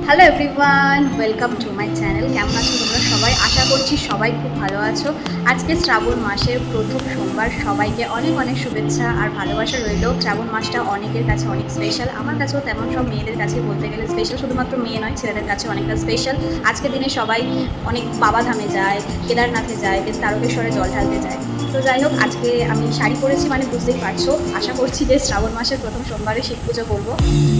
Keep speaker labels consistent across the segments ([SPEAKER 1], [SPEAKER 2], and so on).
[SPEAKER 1] Hello everyone, welcome to my channel. কেমন আছো তোমরা সবাই? আশা করছি সবাই খুব ভালো আছো। আজকে শ্রাবণ মাসের প্রথম সোমবার, সবাইকে অনেক অনেক শুভেচ্ছা আর ভালোবাসা রইল। শ্রাবণ মাসটা অনেকের কাছে অনেক স্পেশাল, আমার কাছেও তেমন, সব মেয়েদের কাছে বলতে গেলে স্পেশাল, শুধুমাত্র মেয়ে নয় ছেলেদের কাছে অনেকটা স্পেশাল। আজকের দিনে সবাই অনেক বাবাধামে যায়, কেদারনাথে যায়, তারকেশ্বরে জল ঢালতে যায়। তো যাই হোক, আজকে আমি শাড়ি পরেছি মানে বুঝতেই পারছো। আশা করছি যে শ্রাবণ মাসের প্রথম সোমবারে শিব পুজো করবো।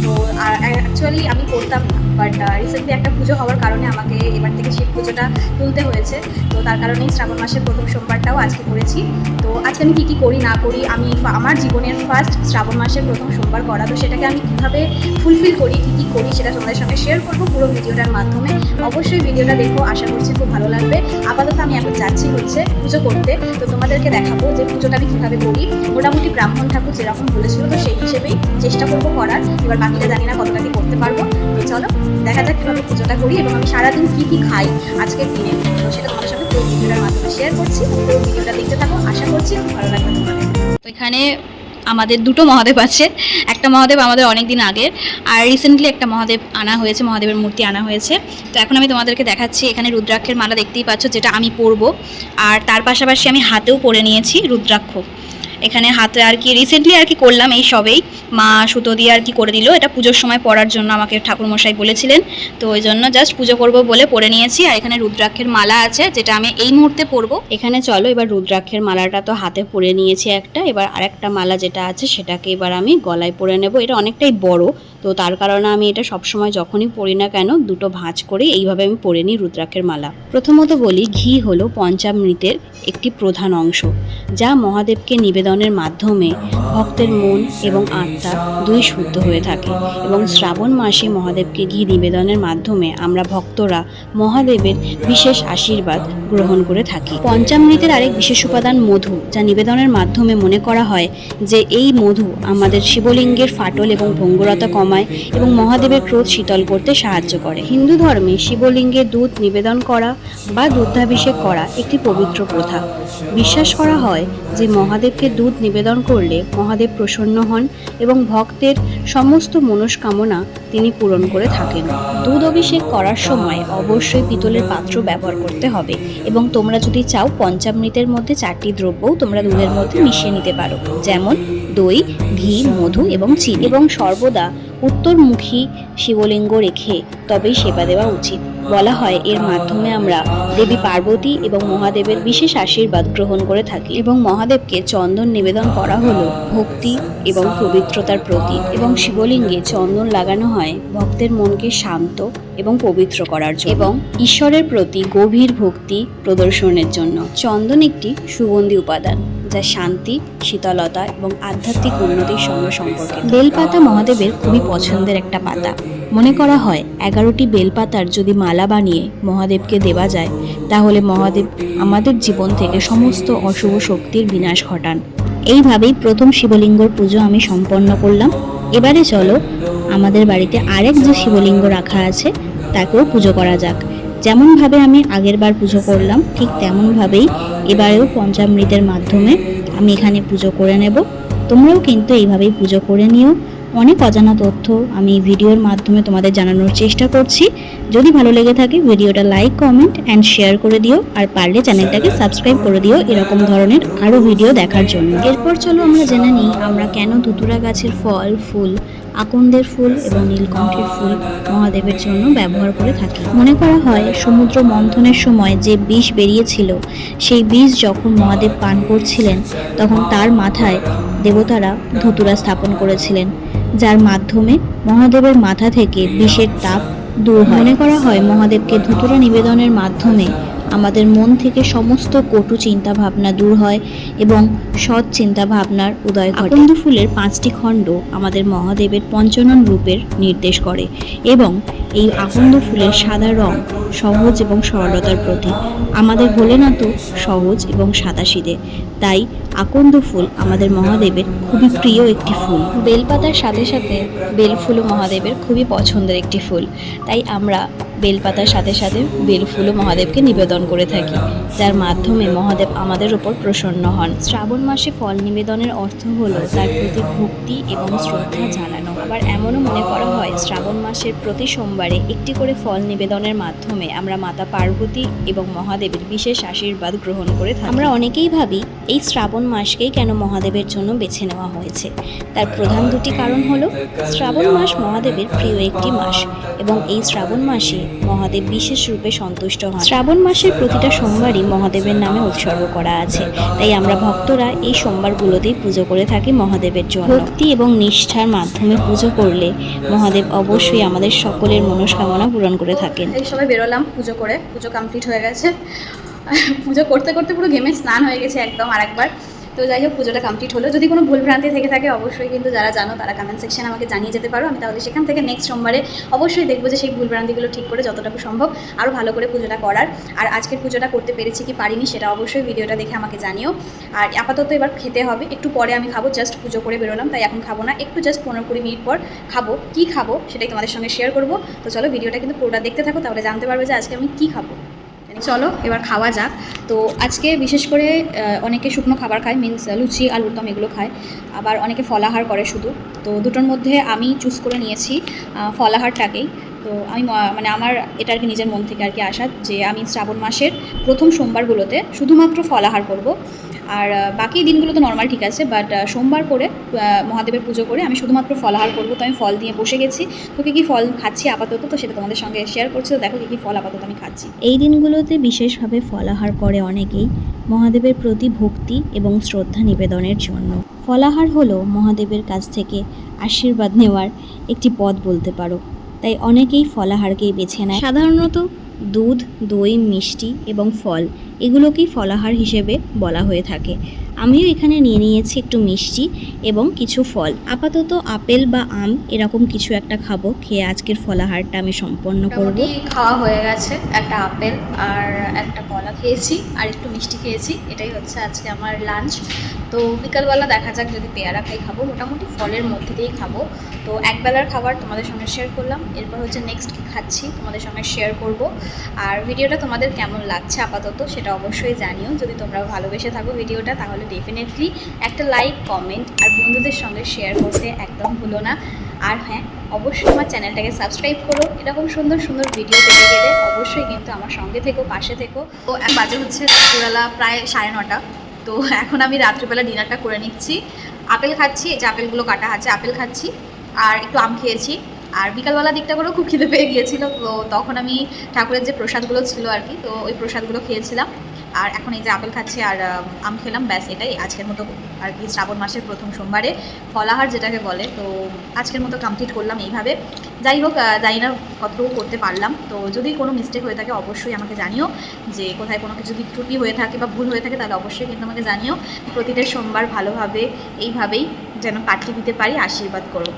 [SPEAKER 1] তো আর অ্যাকচুয়ালি আমি করতাম না, বাট রিসেন্টলি একটা পুজো হওয়ার কারণে আমাকে এবার থেকে শিব পুজোটা তুলতে হয়েছে। তো তার কারণেই শ্রাবণ মাসের প্রথম সোমবারটাও আজকে করেছি। তো আজকে আমি কী কী করি না করি, আমি আমার জীবনের ফার্স্ট শ্রাবণ মাসের প্রথম সোমবার করা, তো সেটাকে আমি কীভাবে ফুলফিল করি, কী কী করি, সেটা তোমাদের সঙ্গে শেয়ার করবো পুরো ভিডিওটার মাধ্যমে। অবশ্যই ভিডিওটা দেখো, আশা করছি খুব ভালো লাগবে। আপাতত আমি এখন যাচ্ছি হচ্ছে পুজো করতে, তো তোমাদেরকে দেখাবো যে পুজোটা আমি কীভাবে করি। মোটামুটি ব্রাহ্মণ ঠাকুর যেরকম বলেছিল, তো সেই হিসেবেই চেষ্টা করবো করার। এবার বাকিটা জানি না কতটা কি করতে পারবো। তো চলো দেখা যাক কীভাবে পুজোটা করি এবং আমি সারাদিন কী কী খাই আজকের দিনে, তো সেটা তোমাদের সাথে পুরো ভিডিওটার মাধ্যমে শেয়ার করছি। পুরো ভিডিওটা দেখতে থাকো, আশা করছি খুব ভালো লাগবে তোমাদের। তো এখানে আমাদের দুটো মহাদেব আছে। একটা মহাদেব আমাদের অনেক দিন আগের, আর রিসেন্টলি একটা মহাদেব আনা হয়েছে, মহাদেবের মূর্তি আনা হয়েছে। তো এখন আমি তোমাদেরকে দেখাচ্ছি। এখানে রুদ্রাক্ষের মালা দেখতেই পাচ্ছ, যেটা আমি পরবো। আর তার পাশাপাশি আমি হাতেও পরে নিয়েছি রুদ্রাক্ষ। এখানে হাতে আর কি রিসেন্টলি আর কি করলাম, এই সবেই মা সুতো দিয়ে আর কি করে দিল। এটা পুজোর সময় পরার জন্য আমাকে ঠাকুরমশাই বলেছিলেন, তো ওই জন্য জাস্ট পুজো করব বলে পরে নিয়েছি। আর এখানে রুদ্রাক্ষের মালা আছে, যেটা আমি এই মুহূর্তে পরবো। এখানে চলো এবার রুদ্রাক্ষের মালাটা তো হাতে পরে নিয়েছি একটা, এবার আরেকটা মালা যেটা আছে সেটাকে এবার আমি গলায় পরে নেব। এটা অনেকটাই বড়, তো তার কারণে আমি এটা সবসময় যখনই পরি না কেন দুটো ভাঁজ করে এইভাবে আমি পরে নিই রুদ্রাক্ষের মালা। প্রথমত বলি, ঘি হলো পঞ্চামৃতের একটি প্রধান অংশ, যা মহাদেবকে নিবেদনের মাধ্যমে ভক্তের মন এবং আত্মা দুই শুদ্ধ হয়ে থাকে। এবং শ্রাবণ মাসে মহাদেবকে ঘি নিবেদনের মাধ্যমে আমরা ভক্তরা মহাদেবের বিশেষ আশীর্বাদ গ্রহণ করে থাকি। পঞ্চামৃতের আরেক বিশেষ উপাদান মধু, যা নিবেদনের মাধ্যমে মনে করা হয় যে এই মধু আমাদের শিবলিঙ্গের ফাটল এবং ভঙ্গুরতা কমায় এবং মহাদেবের ক্রোধ শীতল করতে সাহায্য করে। হিন্দু ধর্মে শিবলিঙ্গে দুধ নিবেদন করা বা দুগ্ধাভিষেক করা একটি পবিত্র প্রথা। বিশ্বাস করা হয় যে মহাদেবকে দুধ নিবেদন করলে মহাদেব প্রসন্ন হন এবং ভক্তের সমস্ত মনস্কামনা তিনি পূরণ করে থাকেন। দুধ অভিষেক করার সময় অবশ্যই পিতলের পাত্র ব্যবহার করতে হবে এবং তোমরা যদি চাও পঞ্চামৃতের মধ্যে 4টি দ্রব্যও তোমরা দুধের মধ্যে মিশিয়ে নিতে পারো, যেমন দই, ঘি, মধু এবং চিনি। এবং সর্বদা উত্তরমুখী শিবলিঙ্গ রেখে তবেই সেবা দেওয়া উচিত। বলা হয় এর মাধ্যমে আমরা দেবী পার্বতী এবং মহাদেবের বিশেষ আশীর্বাদ গ্রহণ করে থাকি। এবং মহাদেবকে চন্দন নিবেদন করা হলো ভক্তি এবং পবিত্রতার প্রতীক, এবং শিবলিঙ্গে চন্দন লাগানো হয় ভক্তের মনকে শান্ত এবং পবিত্র করার জন্য এবং ঈশ্বরের প্রতি গভীর ভক্তি প্রদর্শনের জন্য। চন্দন একটি সুগন্ধি উপাদান, যা শান্তি, শীতলতা এবং আধ্যাত্মিক উন্নতির সঙ্গে সম্পর্কিত। বেলপাতা মহাদেবের খুবই পছন্দের একটা পাতা। মনে করা হয় 11টি বেলপাতার যদি মালা বানিয়ে মহাদেবকে দেওয়া যায়, তাহলে মহাদেব আমাদের জীবন থেকে সমস্ত অশুভ শক্তির বিনাশ ঘটান। এইভাবেই প্রথম শিবলিঙ্গর পুজো আমি সম্পন্ন করলাম। এবারে চলো আমাদের বাড়িতে আরেক যে শিবলিঙ্গ রাখা আছে তাকেও পুজো করা যাক। যেমনভাবে আমি আগের বার পুজো করলাম ঠিক তেমনভাবেই এবারেও পঞ্চামৃতের মাধ্যমে আমি এখানে পুজো করে নেব। তোমরাও কিন্তু এইভাবেই পুজো করে নিও। অনেক অজানা তথ্য আমি ভিডিওর মাধ্যমে তোমাদের জানানোর চেষ্টা করছি। যদি ভালো লেগে থাকে ভিডিওটা লাইক, কমেন্ট অ্যান্ড শেয়ার করে দিও, আর পারলে চ্যানেলটাকে সাবস্ক্রাইব করে দিও এরকম ধরনের আরও ভিডিও দেখার জন্য। এরপর চলো আমরা জেনে নিই আমরা কেন ধুতুরা গাছের ফল, ফুল, আকন্দের ফুল এবং নীলকণ্ঠের ফুল মহাদেবের জন্য ব্যবহার করে থাকি। মনে করা হয় সমুদ্র মন্থনের সময় যে বিষ বেরিয়েছিল, সেই বিষ যখন মহাদেব পান করছিলেন তখন তার মাথায় দেবতারা ধুতুরা স্থাপন করেছিলেন, যার মাধ্যমে মহাদেবের মাথা থেকে বিষের তাপ দূর হয়। মনে করা হয় মহাদেবকে ধুতুরা নিবেদনের মাধ্যমে আমাদের মন থেকে সমস্ত কটু চিন্তা ভাবনা দূর হয় এবং সৎ চিন্তা ভাবনার উদয় ঘটে। আকন্দ ফুলের 5টি খণ্ড আমাদের মহাদেবের পঞ্চানন রূপের নির্দেশ করে এবং এই আকন্দ ফুলের সাদা রং সহজ এবং সরলতার প্রতীক। আমাদের ভোলেনাথও সহজ এবং সাদাসিধে, তাই আকন্দ ফুল আমাদের মহাদেবের খুবই প্রিয় একটি ফুল। বেলপাতার সাথে সাথে বেলফুলও মহাদেবের খুবই পছন্দের একটি ফুল, তাই আমরা
[SPEAKER 2] বেলপাতার সাথে সাথে বেলফুলও মহাদেবকে নিবেদন করে থাকি, যার মাধ্যমে মহাদেব আমাদের ওপর প্রসন্ন হন। শ্রাবণ মাসে ফল নিবেদনের অর্থ হলো তার প্রতি ভক্তি এবং শ্রদ্ধা জানানো। আবার এমনও মনে করা হয় শ্রাবণ মাসের প্রতি সোমবারে একটি করে ফল নিবেদনের মাধ্যমে আমরা মাতা পার্বতী এবং মহাদেবের বিশেষ আশীর্বাদ গ্রহণ করে থাকি। আমরা অনেকেই ভাবি এই শ্রাবণ মাসকেই কেন মহাদেবের জন্য বেছে নেওয়া হয়েছে। তার প্রধান দুটি কারণ হলো শ্রাবণ মাস মহাদেবের প্রিয় একটি মাস এবং এই শ্রাবণ মাসে মহাদেব বিশেষ রূপে সন্তুষ্ট হন। শ্রাবণ মাসের প্রতিটা সোমবারই মহাদেবের নামে উৎসর্গ করা আছে, তাই আমরা ভক্তরা এই সোমবারগুলোতেই পুজো করে থাকি মহাদেবের জন্য। ভক্তি এবং নিষ্ঠার মাধ্যমে পুজো করলে মহাদেব অবশ্যই আমাদের সকলের মনস্কামনা পূরণ করে থাকেন।
[SPEAKER 1] এই সবাই বেরোলাম পুজো করে, পুজো কমপ্লিট হয়ে গেছে। পুজো করতে করতে পুরো ঘেমে স্নান হয়ে গেছে একদম আরেকবার। তো যাই হোক, পুজোটা কমপ্লিট হলো। যদি কোনো ভুলভ্রান্তি থেকে থাকে অবশ্যই কিন্তু যারা জানো তারা কমেন্ট সেকশনে আমাকে জানিয়ে যেতে পারো। আমি তাহলে সেখান থেকে নেক্সট সোমবারে অবশ্যই দেখবো যে সেই ভুলভ্রান্তিগুলো ঠিক করে যতটুকু সম্ভব আরও ভালো করে পুজোটা করার। আর আজকের পুজোটা করতে পেরেছি কি পারিনি সেটা অবশ্যই ভিডিওটা দেখে আমাকে জানিও। আর আপাতত এবার খেতে হবে, একটু পরে আমি খাবো। জাস্ট পুজো করে বেরোলাম, তাই এখন খাবো না, একটু জাস্ট 15-20 মিনিট পর খাবো। কী খাবো সেটাই তোমাদের সঙ্গে শেয়ার করবো। তো চলো ভিডিওটা কিন্তু পুরোটা দেখতে থাকো, তাহলে জানতে পারবে যে আজকে আমি কী খাবো। চলো এবার খাওয়া যাক। তো আজকে বিশেষ করে অনেকে শুকনো খাবার খায়, মিন্স লুচি আলুর দম এগুলো খায়, আবার অনেকে ফলাহার করে শুধু। তো দুটোর মধ্যে আমি চুজ করে নিয়েছি ফলাহারটাকেই। তো আমি মানে আমার এটা আর কি নিজের মন থেকে আর কি আসা যে আমি শ্রাবণ মাসের প্রথম সোমবারগুলোতে শুধুমাত্র ফলাহার করব। আর বাকি দিনগুলো তো নর্মাল ঠিক আছে, বাট সোমবার করে মহাদেবের পুজো করে আমি শুধুমাত্র ফলাহার করব। তো আমি ফল দিয়ে বসে গেছি। তো কী ফল খাচ্ছি আপাতত, তো সেটা তোমাদের সঙ্গে শেয়ার করছি। তো দেখো কী ফল আপাতত আমি খাচ্ছি।
[SPEAKER 2] এই দিনগুলোতে বিশেষভাবে ফলাহার করে অনেকেই মহাদেবের প্রতি ভক্তি এবং শ্রদ্ধা নিবেদনের জন্য। ফলাহার হলো মহাদেবের কাছ থেকে আশীর্বাদ নেওয়ার একটি পথ বলতে পারো, তাই অনেকেই ফলাহারকেই বেছে নেয়। সাধারণত দুধ, দই, মিষ্টি এবং ফল এগুলোকেই ফলাহার হিসেবে বলা হয়ে থাকে। আমিও এখানে নিয়ে নিয়েছি একটু মিষ্টি এবং কিছু ফল। আপাতত আপেল বা আম এরকম কিছু একটা খাবো, খেয়ে আজকের ফলাহারটা আমি সম্পন্ন করব।
[SPEAKER 1] খাওয়া হয়ে গেছে, একটা আপেল আর একটা কলা খেয়েছি আর একটু মিষ্টি খেয়েছি। এটাই হচ্ছে আজকে আমার লাঞ্চ। তো বিকালবেলা দেখা যাক, যদি পেয়ারা খাই খাবো, মোটামুটি ফলের মধ্যে দিয়েই খাবো। তো একবেলার খাবার তোমাদের সঙ্গে শেয়ার করলাম, এরপর হচ্ছে নেক্সট কী খাচ্ছি তোমাদের সঙ্গে শেয়ার করব। আর ভিডিওটা তোমাদের কেমন লাগছে আপাতত সেটা অবশ্যই জানিও। যদি তোমরা ভালোবেসে থাকো ভিডিওটা তাহলে ডেফিনেটলি একটা লাইক, কমেন্ট আর বন্ধুদের সঙ্গে শেয়ার করতে একদম ভুলো না। আর হ্যাঁ, অবশ্যই আমার চ্যানেলটাকে সাবস্ক্রাইব করো। এরকম সুন্দর সুন্দর ভিডিও পেতে গেলে অবশ্যই কিন্তু আমার সঙ্গে থেকো, পাশে থেকো। তো বাজে হচ্ছে রাত্রিবেলা প্রায় 9:30। তো এখন আমি রাত্রিবেলা ডিনারটা করে নিচ্ছি। আপেল খাচ্ছি, এই যে আপেলগুলো কাটা আছে, আপেল খাচ্ছি আর একটু আম খেয়েছি। আর বিকালবেলা দিকটা করেও খুব খিদে পেয়ে গিয়েছিলো, তো তখন আমি ঠাকুরের যে প্রসাদগুলো ছিল আর কি, তো ওই প্রসাদগুলো খেয়েছিলাম। আর এখন এই যে আপেল খাচ্ছি আর আম খেলাম, ব্যাস এটাই আজকের মতো আর কি শ্রাবণ মাসের প্রথম সোমবারে ফলাহার যেটাকে বলে। তো আজকের মতো কমপ্লিট করলাম এইভাবে। যাই হোক, জানি না কতটুকু করতে পারলাম। তো যদি কোনো মিস্টেক হয়ে থাকে অবশ্যই আমাকে জানিও, যে কোথায় কোনো কিছু যদি ত্রুটি হয়ে থাকে বা ভুল হয়ে থাকে তাহলে অবশ্যই কিন্তু আমাকে জানিও। প্রতিটা সোমবার ভালোভাবে এইভাবেই যেন কাটিয়ে দিতে পারি, আশীর্বাদ করো।